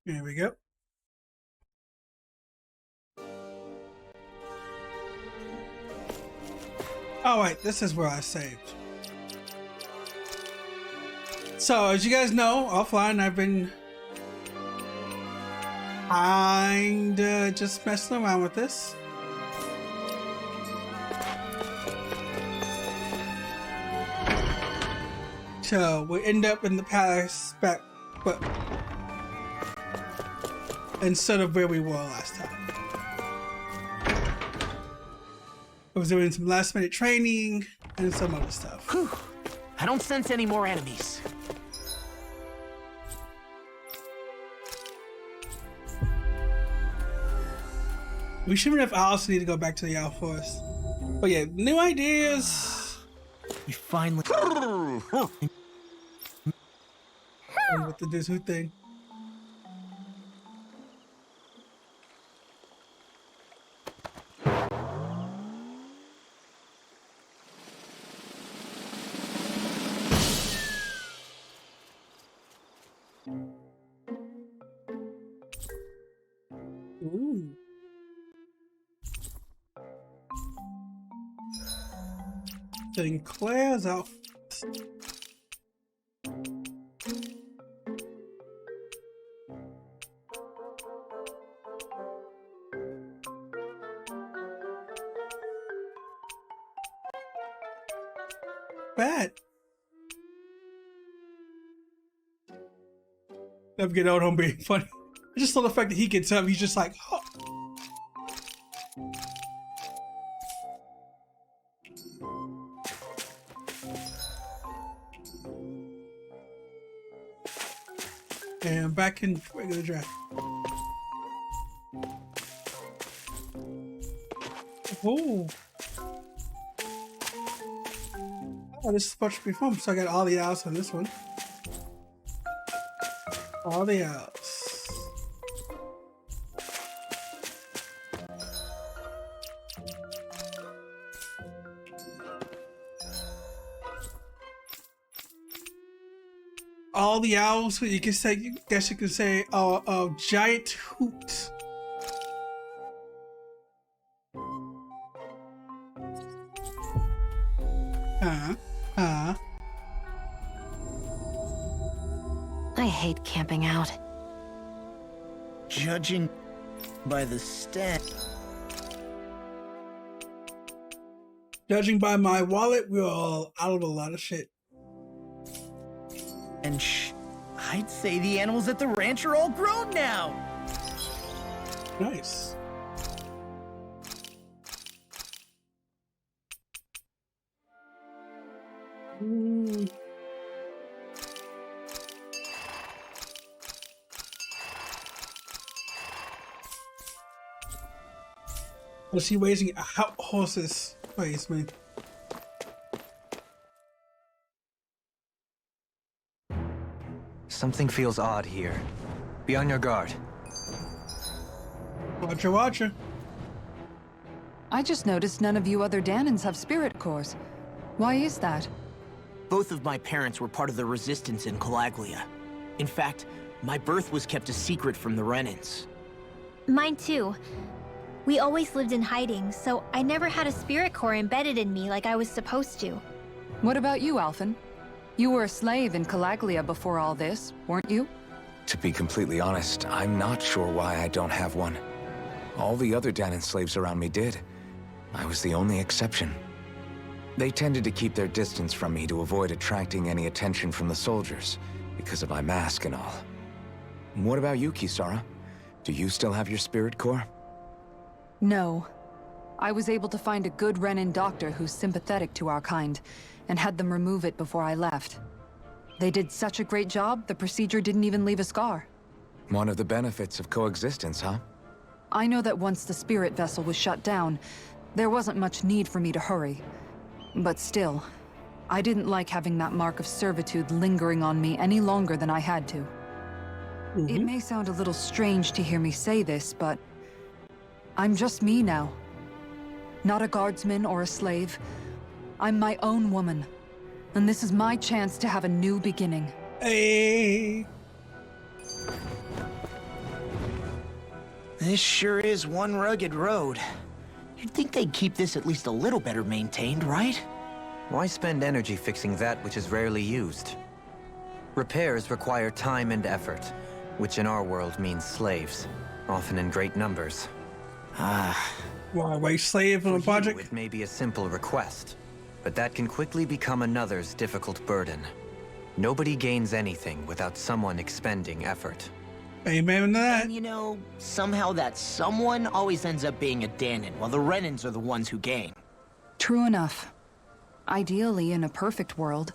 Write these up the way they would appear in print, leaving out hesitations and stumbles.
There we go. Oh wait, this is where I saved. So as you guys know, offline I've been kinda just messing around with this. So we end up in the palace back, but instead of where we were last time. I was doing some last minute training and some other stuff. Whew. I don't sense any more enemies. We shouldn't have also need to go back to the outforce. But yeah, new ideas. You finally. With the Dizu thing. Ooh. Sinclair's out. Bad. Never get out on being funny. I just love the fact that he gets up, he's just like, oh. And I'm back in regular draft. Oh. Oh, this is supposed to be fun. So I got all the outs on this one. All the outs. All the owls, you can say, I guess you can say, giant hoot. I hate camping out. Judging by the stat. Judging by my wallet, we're all out of a lot of shit. And I'd say the animals at the ranch are all grown now. Nice. Was he raising horses? Please, man. Something feels odd here. Be on your guard. Watcher, watcher. I just noticed none of you other Danans have spirit cores. Why is that? Both of my parents were part of the resistance in Calaglia. In fact, my birth was kept a secret from the Rennins. Mine too. We always lived in hiding, so I never had a spirit core embedded in me like I was supposed to. What about you, Alphen? You were a slave in Calaglia before all this, weren't you? To be completely honest, I'm not sure why I don't have one. All the other Danan slaves around me did. I was the only exception. They tended to keep their distance from me to avoid attracting any attention from the soldiers, because of my mask and all. What about you, Kisara? Do you still have your spirit core? No. I was able to find a good Renin doctor who's sympathetic to our kind, and had them remove it before I left. They did such a great job, the procedure didn't even leave a scar. One of the benefits of coexistence, huh? I know that once the spirit vessel was shut down, there wasn't much need for me to hurry. But still, I didn't like having that mark of servitude lingering on me any longer than I had to. It may sound a little strange to hear me say this, but I'm just me now. Not a guardsman or a slave. I'm my own woman. And this is my chance to have a new beginning. Hey. This sure is one rugged road. You'd think they'd keep this at least a little better maintained, right? Why spend energy fixing that which is rarely used? Repairs require time and effort, which in our world means slaves, often in great numbers. Why waste slave on a For you, project? it may be a simple request, but that can quickly become another's difficult burden. Nobody gains anything without someone expending effort. Amen to that. And you know, somehow that someone always ends up being a Danon, while the Renans are the ones who gain. True enough. Ideally, in a perfect world,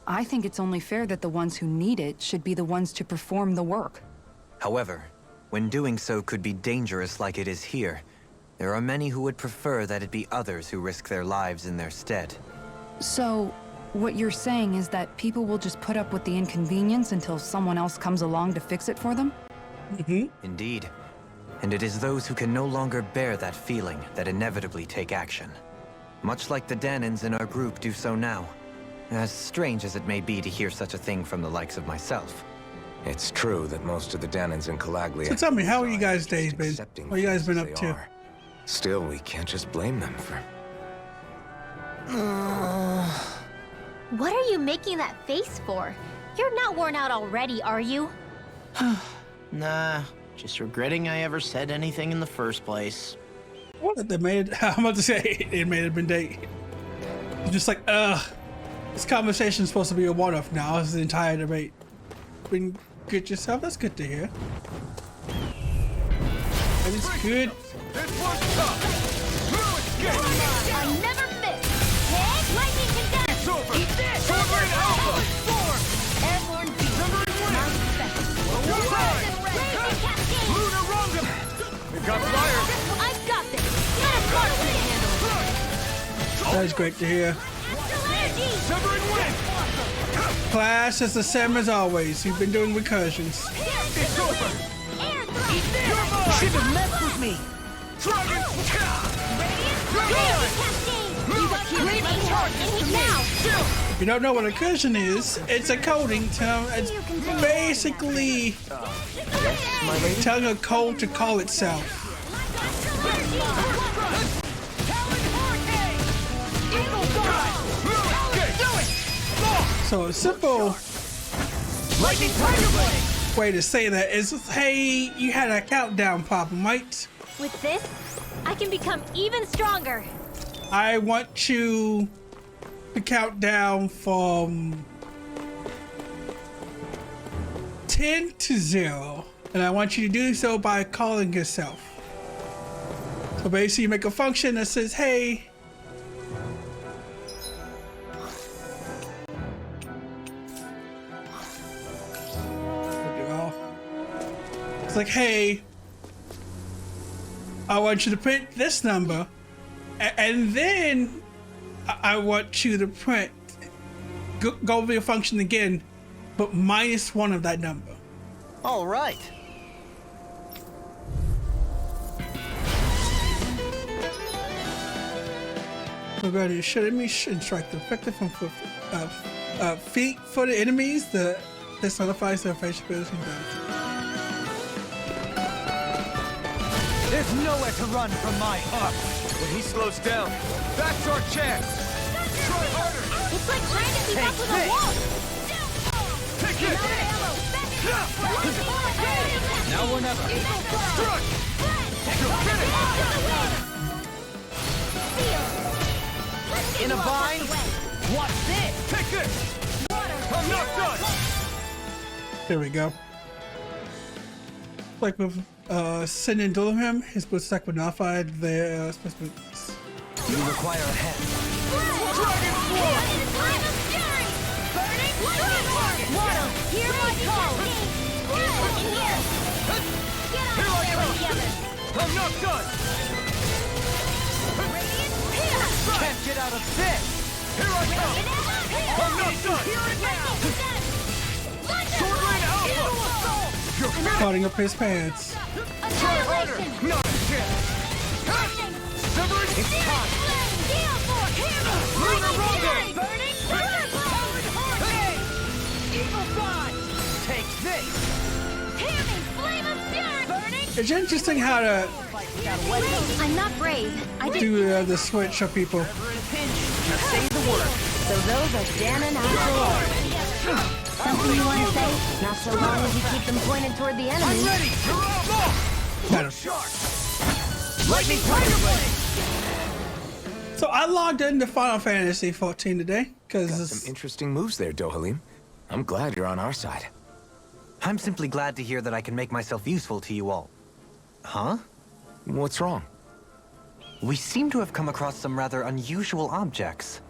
I think it's only fair that the ones who need it should be the ones to perform the work. However, when doing so could be dangerous like it is here, there are many who would prefer that it be others who risk their lives in their stead. So, what you're saying is that people will just put up with the inconvenience until someone else comes along to fix it for them? Indeed. And it is those who can no longer bear that feeling that inevitably take action. Much like the Danons in our group do so now. As strange as it may be to hear such a thing from the likes of myself. It's true that most of the Danons in Calaglia... So tell me, how are you guys' days been? accepting What you guys been things up as to? they are. Still, we can't just blame them for... What are you making that face for? You're not worn out already, are you? Nah, just regretting I ever said anything in the first place. What? They made it, I'm about to say, it made it been date. Just like, this conversation's supposed to be a one-off now. This is the entire debate. Been good yourself? That's good to hear. That is good. I never miss! Head lightning condense! It's over! Eat this! Shadowroninn Alpha! Airborne beam! Mount special! Blazing cascade! Lunar Rondom! We've got fire! I've got this! Not a smart way to handle it! That is great to hear. Astral energy! Severing Wind! Class is the same as always. You've been doing recursions. It's over! Air thrust! You're You mine! shouldn't have messed with me! Dragon! Blazing cascade! You got blazing charge now! If you don't know what recursion is, it's a coding term. It's basically telling a code to call itself. So a simple way to say that is, hey, you had a countdown problem, right? With this, I can become even stronger. I want you to count down from 10 to 0, and I want you to do so by calling yourself. So basically, you make a function that says, hey, it's like, hey, I want you to print this number, and then I want you to print, go over your function again, but -1 of that number. All right. We're going to shoot enemies and strike the effective from feet for the enemies. This nullifies their facial ability and damage. There's nowhere to run from my arc! When he slows down, that's our chance! Try harder! It's like trying to keep up with a wall. Take it! Now or never! Strike! You're finished! In a bind? What's this? Take this! I'm not done! There we go. Like with Sin and Dullham, his boots stack were nullified their special boots. You require a hand. Dragon Sword! Water, hear my call. Looking here. Get out Here I there with the come! others. I'm not done! Can't get out of this! Here I come! I'm not done! Shadowroninn Alpha! You're finished! Cutting up his pants. Try harder! Not a chance! Severing! It's time! Lunar Rondom! Evil God! Take this! Flame of fury! Burning It's interesting how to I'm not brave. I just do the switch of people. Say the word. So those are Danon after all. Something you want to say? Not so long as you keep them pointed toward the enemy. I'm ready! You're up! Got him. Shark! Lightning Tiger Blade! So I logged into Final Fantasy 14 today Got because some interesting moves there, Dohalim. I'm glad you're on our side. I'm simply glad to hear that I can make myself useful to you all. Huh? What's wrong? We seem to have come across some rather unusual objects.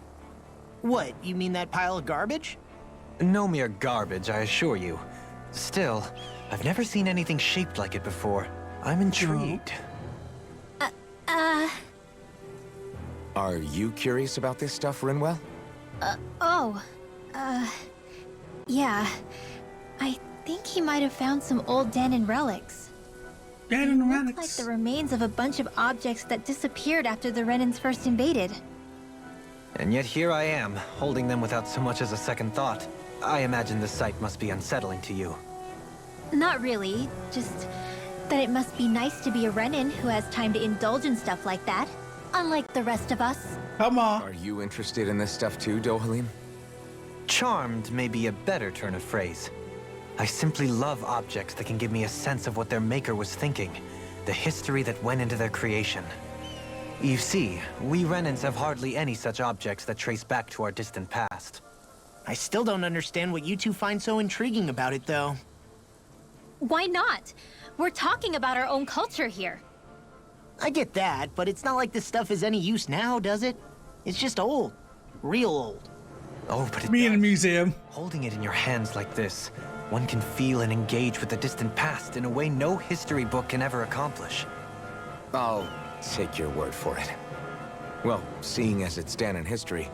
What, you mean that pile of garbage? No mere garbage, I assure you. Still, I've never seen anything shaped like it before. I'm intrigued. Are you curious about this stuff, Rinwell? yeah. I think he might have found some old Danon relics. Danon Like relics. the remains of a bunch of objects that disappeared after the Renans first invaded. And yet here I am, holding them without so much as a second thought. I imagine the sight must be unsettling to you. Not really, just that it must be nice to be a Renan who has time to indulge in stuff like that, unlike the rest of us. Come on. Are you interested in this stuff too, Dohalim? Charmed may be a better turn of phrase. I simply love objects that can give me a sense of what their maker was thinking, the history that went into their creation. You see, we Renans have hardly any such objects that trace back to our distant past. I still don't understand what you two find so intriguing about it, though. Why not? We're talking about our own culture here. I get that, but it's not like this stuff is any use now, does it? It's just old. Real old. Oh, but it Me in a does. museum. Holding it in your hands like this, one can feel and engage with the distant past in a way no history book can ever accomplish. I'll take your word for it. Well, seeing as it's Danon history,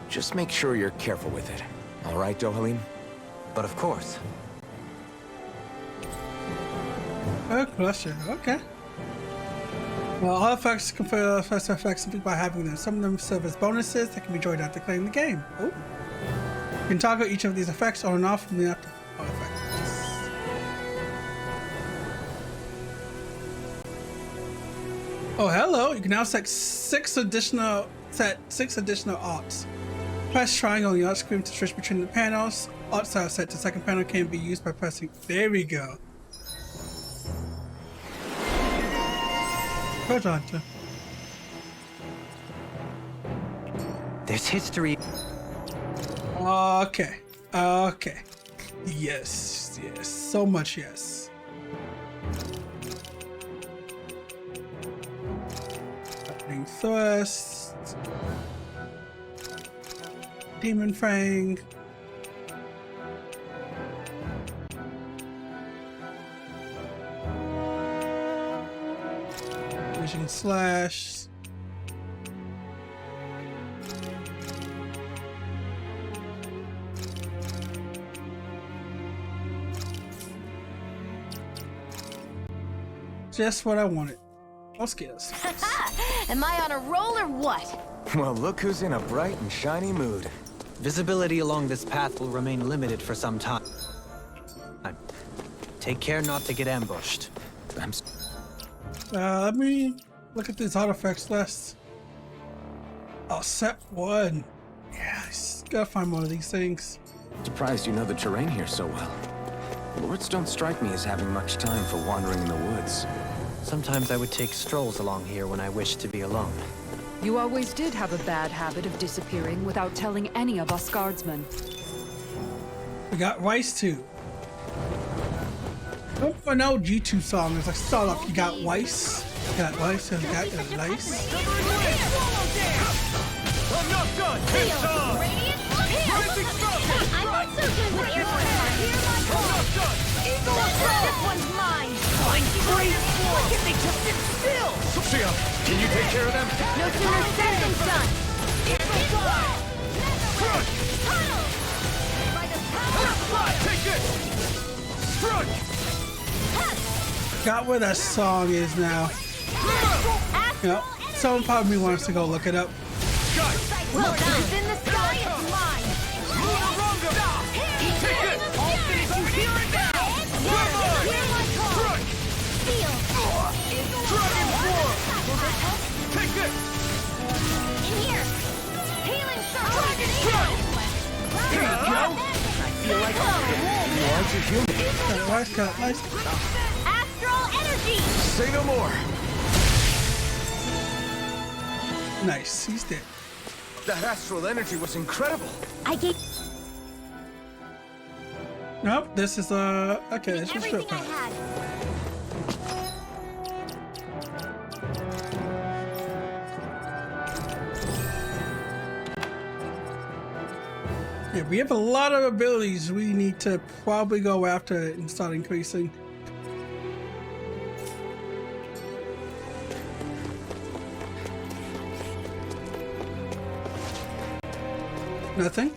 just make sure you're careful with it. All right, Dohalim? But of course, Good question. Okay. Well, all effects confer first effects simply by having them. Some of them serve as bonuses that can be joined after clearing the game. Oh. You can toggle each of these effects on and off from the after effects. Oh, hello. You can now set six additional arts. Press triangle on the art screen to switch between the panels. Arts that are set to second panel can be used by pressing. There we go. Go, Doctor. there's history. Okay. Okay. Yes. Yes. So much yes. Lightning Thrust. Demon Fang. Vision Slash. Just what I wanted. No skills. Am I on a roll or what? Well, look who's in a bright and shiny mood. Visibility along this path will remain limited for some time. Take care not to get ambushed. Let me look at this artifacts list. Oh, set one. Yeah, I just gotta find one of these things. Surprised you know the terrain here so well. Lords don't strike me as having much time for wandering in the woods. Sometimes I would take strolls along here when I wished to be alone. You always did have a bad habit of disappearing without telling any of us guardsmen. We got Rice too. Oh, an old YouTube song. It's like start off. You got Weiss. You got Weiss and you got the Lice. I'm not done! It's on! Rising Sun! I'm also doing what you're I'm not done! This one's mine! Fine, great! Why can't they just sit still? Sia, can you take care of them? No sooner said than done! Take this! Strike! Got where that song is now. Yep. Someone probably wants to go look it up. Guys, Well, if it's in the sky, it's mine! take this! I'll finish you here and now! Strike! to human. Nice cut. Nice. Astral energy! Say no more. Nice. He's dead. That astral energy was incredible. I gave Nope. This is okay. This is everything strip I pack. had. Yeah, we have a lot of abilities we need to probably go after it and start increasing. Nothing?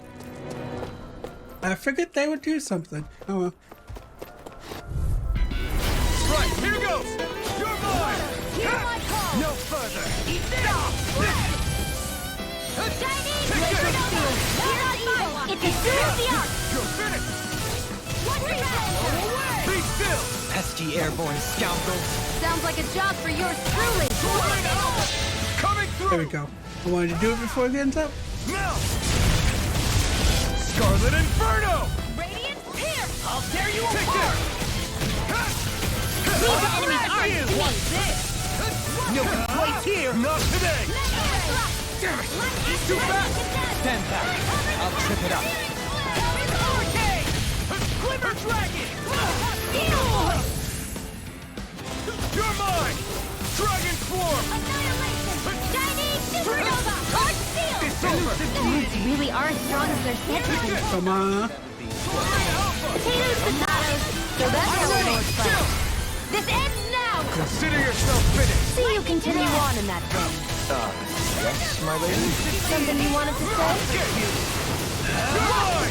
I figured they would do something. Oh well. Right, here goes. You're mine. No further. It's as soon as the arc! You're finished. Be still. Pesky airborne scoundrels. Sounds like a job for yours truly. Coming There through. we go. I wanted to do it before it ends up. Now. Scarlet Inferno. Radiant Pierce! I'll tear you Take apart. this. Leave the enemy's arc to me! No place here. Not today. Damn it. He's too fast. Stand back. I'll trip it up. Glimmer Dragon. You're mine. Dragon Swarm. It's over. These really are as strong as they're said to be. Come on. Potatoes, potatoes. So that's how it works, but this ends now! Consider yourself finished. See you continue on in that thing. Yes, my lady? Something you wanted to say?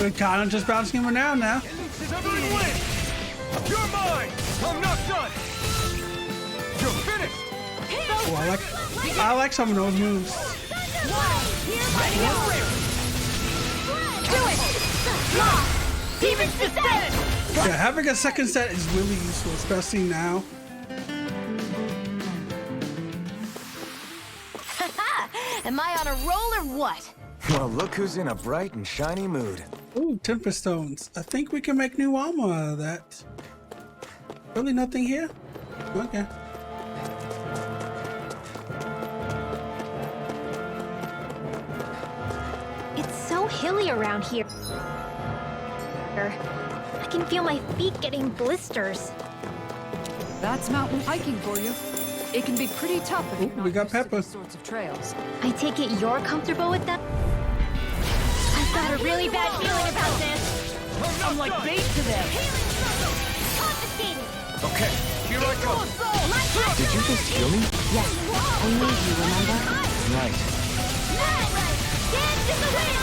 We're kind of just bouncing him around now. Severing win. You're mine. I'm not done. You're finished. Oh, I like some of those moves. Do it! Demons descend! Yeah, having a second set is really useful, especially now. Am I on a roll or what? Well, look who's in a bright and shiny mood. Ooh, temper stones. I think we can make new armor out of that. Really nothing here? Okay. It's so hilly around here. I can feel my feet getting blisters. That's mountain hiking for you. It can be pretty tough if you're Ooh, not we got used to Pepper. these sorts of trails. I take it you're comfortable with that? I've got a really bad feeling about this. I'm like bait to them. Confiscated! Okay, here I come. Did you just heal me? Yes, I need you, remember? Right. Dance in the wind!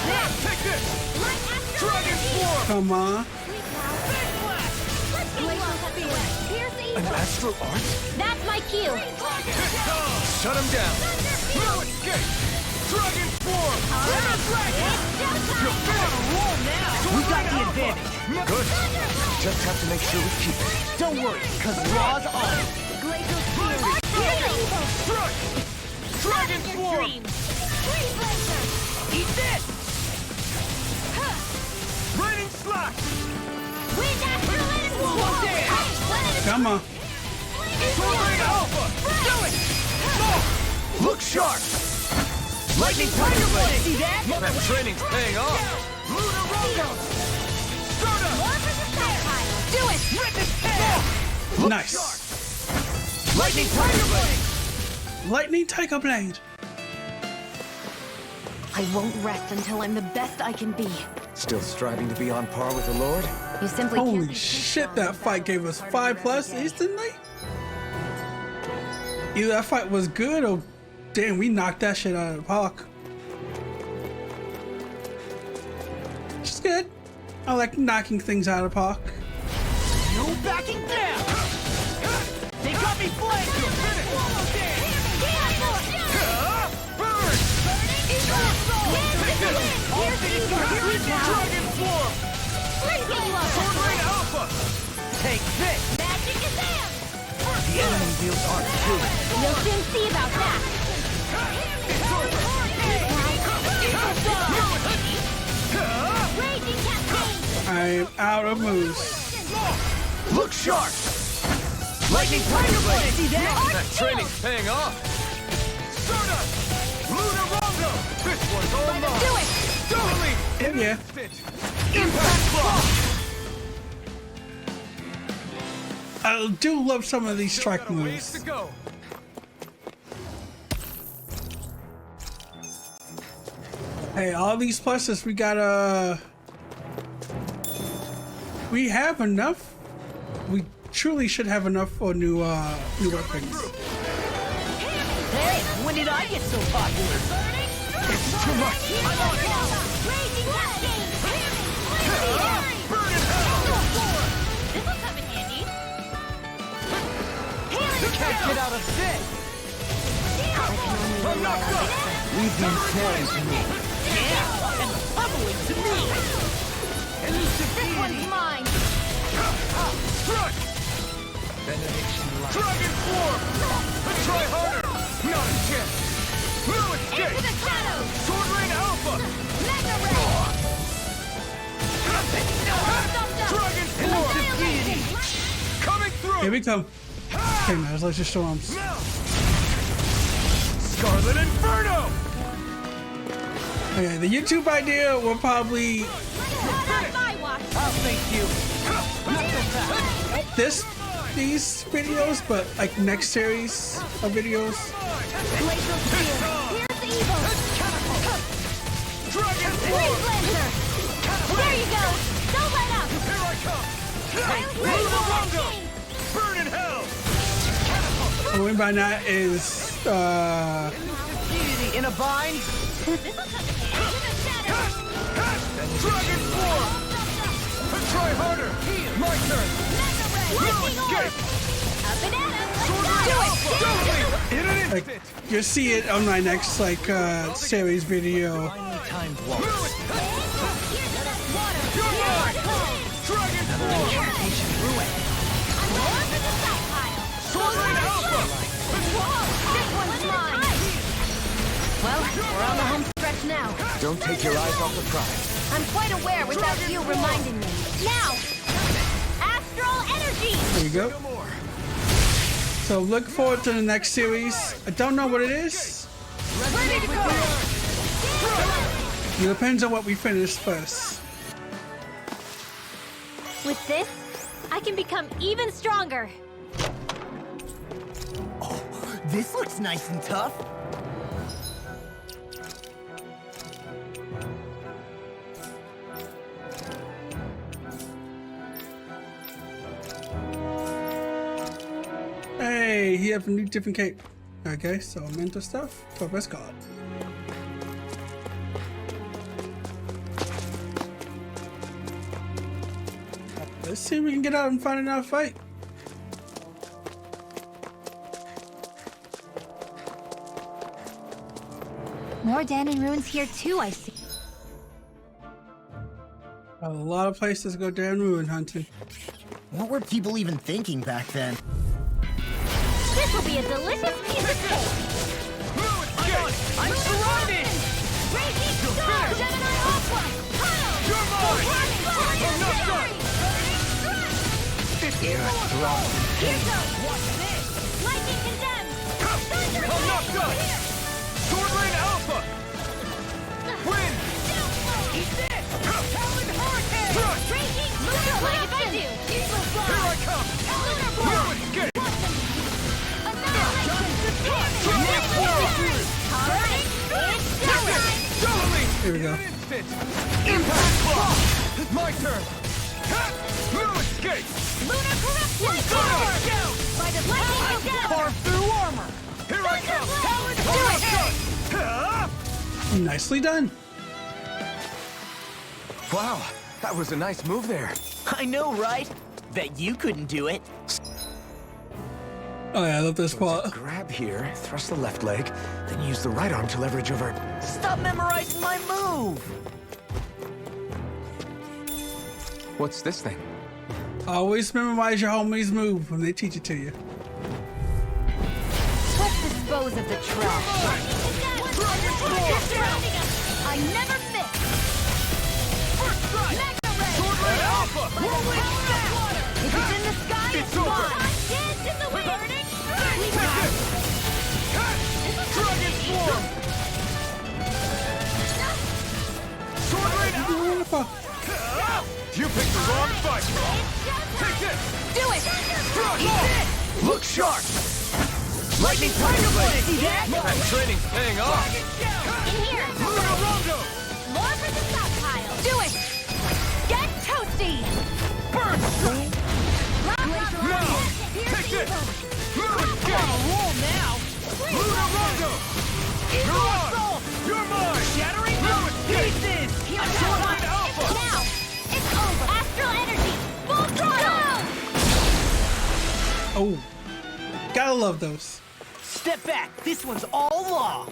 Here! Take this. Dragon Swarm. Come on. An astral art? That's my cue! Shut him down. No escape. Dragon Swarm. You're finished. We got the advantage. Good. Just have to make sure we keep it. Don't worry, cause Raw's on it. Strike. Dragon Swarm. Eat this! Raining slash. Come on. Tornado Alpha. Do it. Look sharp. Lightning Tiger Blade. See that? That training's paying off. Lunar Rocket. Do it! Rip his head! Nice. Lightning Tiger Blade. Lightning Tiger Blade. I won't rest until I'm the best I can be. Still striving to be on par with the Lord? You simply can't Holy be too shit, strong that with fight gave us 5+ instantly? Either that fight was good or damn, we knocked that shit out of the park. It's good. I like knocking things out of the park. No backing down! They got me flanked! Dragon Swarm. Tornado Alpha. Take this! Magic is there! The enemy deals art too. You'll soon see about that! Raging Cascade! I'm out of moves. Look sharp! Lightning Tiger Blade! See that? That training's paying off! Stardust! Lunar Rondo! This one's all mine! Do it! Totally! Yeah. Impact Block! I do love some of these strike Got a ways moves. to go. Hey, all these pluses, we have enough. We truly should have enough for new weapons. Hey, when did I get so popular? It's too much! I'm on it! Raging Cascade! Burn in hell! This'll come in handy. Can't get out of bed. I'm knocked up! Leave the ensnaring to me. Yeah, and bubbling to me. This one's mine. Strike! Dragon Form! Try harder! Not a chance! No escape! Into the shadows! Sword Rain Alpha! Mega Ray! Dragon Form! Coming through! Here we come. Okay, now let's just storms. Now! Scarlet Inferno! Okay, the YouTube idea will probably Not on my watch! I'll thank you. these videos, but like next series of videos. Glacial Spear! Here's the evil! Dragon Wave Form! Lancer! There you go! Don't let up! Here I come! Lunar Rondo! Burn in hell! What I mean by that is Easy in a bind. This'll come in handy. Into the shadows! Dragon Form! Try harder! My turn! Mega Ray! No Lightning Orb! escape! Up and at him! Sword Let's Rain go! Alpha! Totally! In an like instant! you'll see it on my next series video. Finally timed No waltz. escape! Here's the best water! You're mine! Dragon Form! Incantation ruin. I'm going for the side pile! Sword Rain Alpha! Whoa! This one's mine! Well, we're on the home stretch now. Don't take your eyes off the prize. I'm quite aware without you reminding me. Now! Astral Energy! There you go. No more! So look forward to the next series. I don't know what it is. Ready to go! It depends on what we finish first. With this, I can become even stronger. This looks nice and tough. Hey, he have a new different cape. Okay, so mental stuff. Progress card. Let's see if we can get out and find another fight. More Danon ruins here too, I see. A lot of places to go down ruin hunting. What were people even thinking back then? This will be a delicious piece of cake! No escape! I'm surrounded! Raging Star! Gemini Aqua! Tunnel! You're mine! I'm not done! Here goes! What's this? Lightning Condemned! Thunder I'm not done! Sword Rain Alpha! Win! Eat this! Talon Hurricane! Raging Lunar What if I do? Diesel Fly! Here I come! Lunar No Blast! escape! Alright, it's showtime! Totally! Here we go. Instant! Impact Block! My turn! No escape! Lunar Corruption! Forward! By the lightning together! Carve through armor! Here I come! Do it! Nicely done. Wow, that was a nice move there. I know, right? Bet you couldn't do it. Oh yeah, I love this part. Grab here, thrust the left leg, then use the right arm to leverage over. Stop memorizing my move! What's this thing? Always memorize your homies' move when they teach it to you. Let's dispose of the trash. I never miss! First strike! Mega Ray! Alpha! Whirlwind snap! If it's in the sky, It's over! dance in the wind! Burning! Dragon Swarm! Sword Rain Alpha! You picked the wrong fight! Take this! Do it! Thrust! Look sharp! Lightning Tiger Blade! See that? That training's paying off! In here! Luna Rondo! More for the stockpile! Do it! Get toasty! Burn Strike! No! Take this! Luna Escape! Roll now! Luna Rondo! You're on! You're mine! Shattering Luna Escape! pieces! Here we Sword go! Rain Alpha! Now! It's over! Astral energy! Full throttle! Oh, gotta love those. Step back. This one's all law.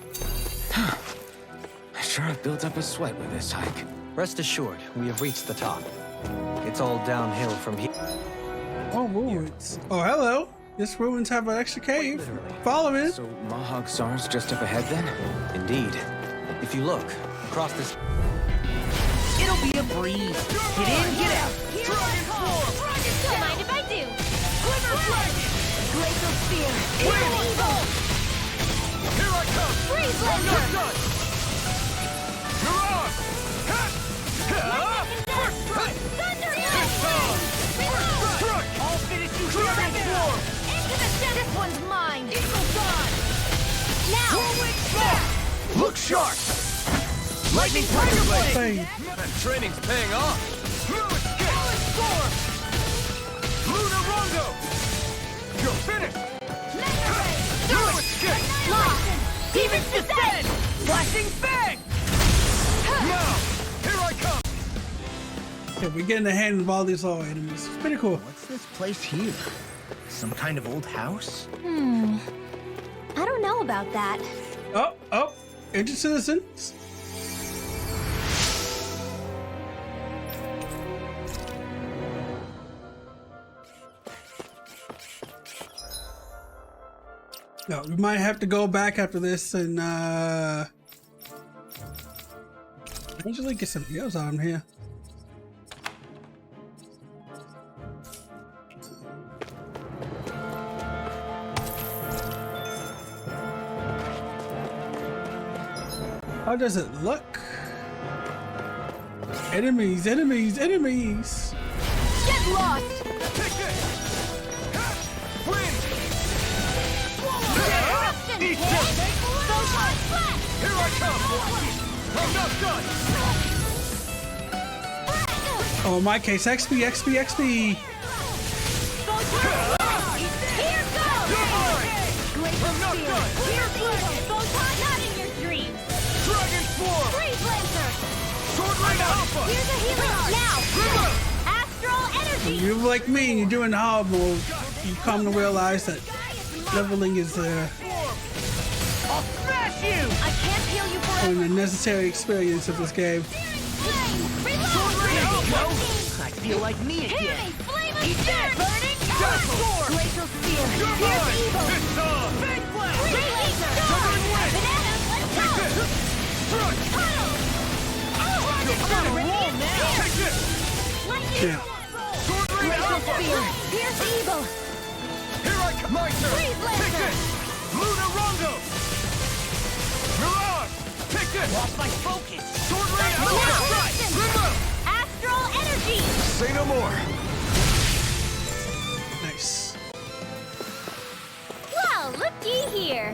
I sure have built up a sweat with this hike. Rest assured, we have reached the top. It's all downhill from here. Oh, ruins. Oh, hello. This ruins have an extra cave. Follow it. So Mahog Sar's just up ahead then? Indeed. If you look, across this... It'll be a breeze. Get in, get out. Dragon Swarm! Don't mind if I do! Glimmer Flash! Glacial Spear! Wheel! Evil! Here I come! Freeze I'm not Laser! done! You're on! Ha! Ha! First strike! Thunder It's on! First strike! I'll finish you Dragon Swarm! Into the center! This one's mine! Eagle Dawn! Now! Whirlwind Snap! Look sharp! Lightning Tiger Blade! Bang. That training's paying off! Luna Escape! Storm! Luna Rondo! You're finished! Luna Escape! Lost! Demon's Descent! Flashing Fang! Now! Here I come! Okay, we're getting the hand of all these little enemies. It's pretty cool. What's this place here? Some kind of old house? I don't know about that. Oh, injured citizens. No, we might have to go back after this and usually get some heals out of here. How does it look? Enemies, enemies, enemies! Get lost! Take this! Ha! Win! Eat this! Photon Flash! Here I come! I'm not done! Oh, in my case, XP, XP, XP! Photon Flash! Here goes! You're mine! Glacial I'm not Spear! done! Here's evil! Photon not in your dreams! Dragon Swarm! Freeze Laser! Sword Rain Alpha! Here's a healing art! Now! Astral energy! You're like me and you're doing hard mode. You come to realize that leveling is I'll smash you! I can't heal you forever! a necessary experience of this game. I feel like me again. Flame of Stern! Burning Dazzle! Sword! Glacial Spear! You're Here's mine! evil! It's on! Big Flash! Free Laser! Southern Wind! Bananas, let's go! Take this! Strike! Tunnel! You're finished! Take this! Lightning! Yeah. Sword Rain Glacial Alpha! Spear! Here's evil! Here I come! My turn! Freeze Laser! Take this! Luna Rondo! You're on! Take this! Lost my focus. Sword Rain Now! Alpha! Strike! Listen! Remember! Astral energy! Say no more! Nice. Well, looky here!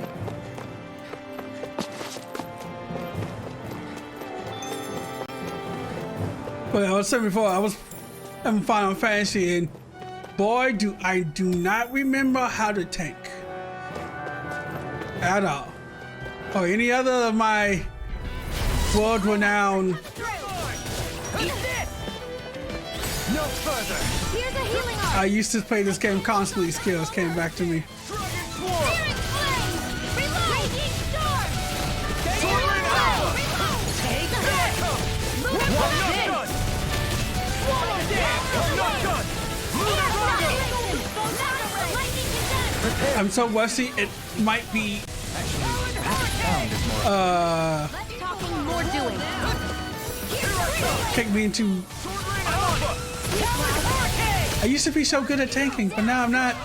But I was saying before, I was having Final Fantasy and boy, do I do not remember how to tank. At all. Or any other of my world-renowned No further! Here's a healing art! I used to play this game constantly. Skills came back to me. Dragon Swarm! Searing Flame! Reload! Raging Storm! Sword Rain Alpha! Take Here I come! I'm not done! Swallow that! I'm not done! Luna Rondo! Lightning Descent! I'm so rusty. It might be Less talking, more doing. kick me into Sword Rain Alpha! I used to be so good at tanking, but now I'm not.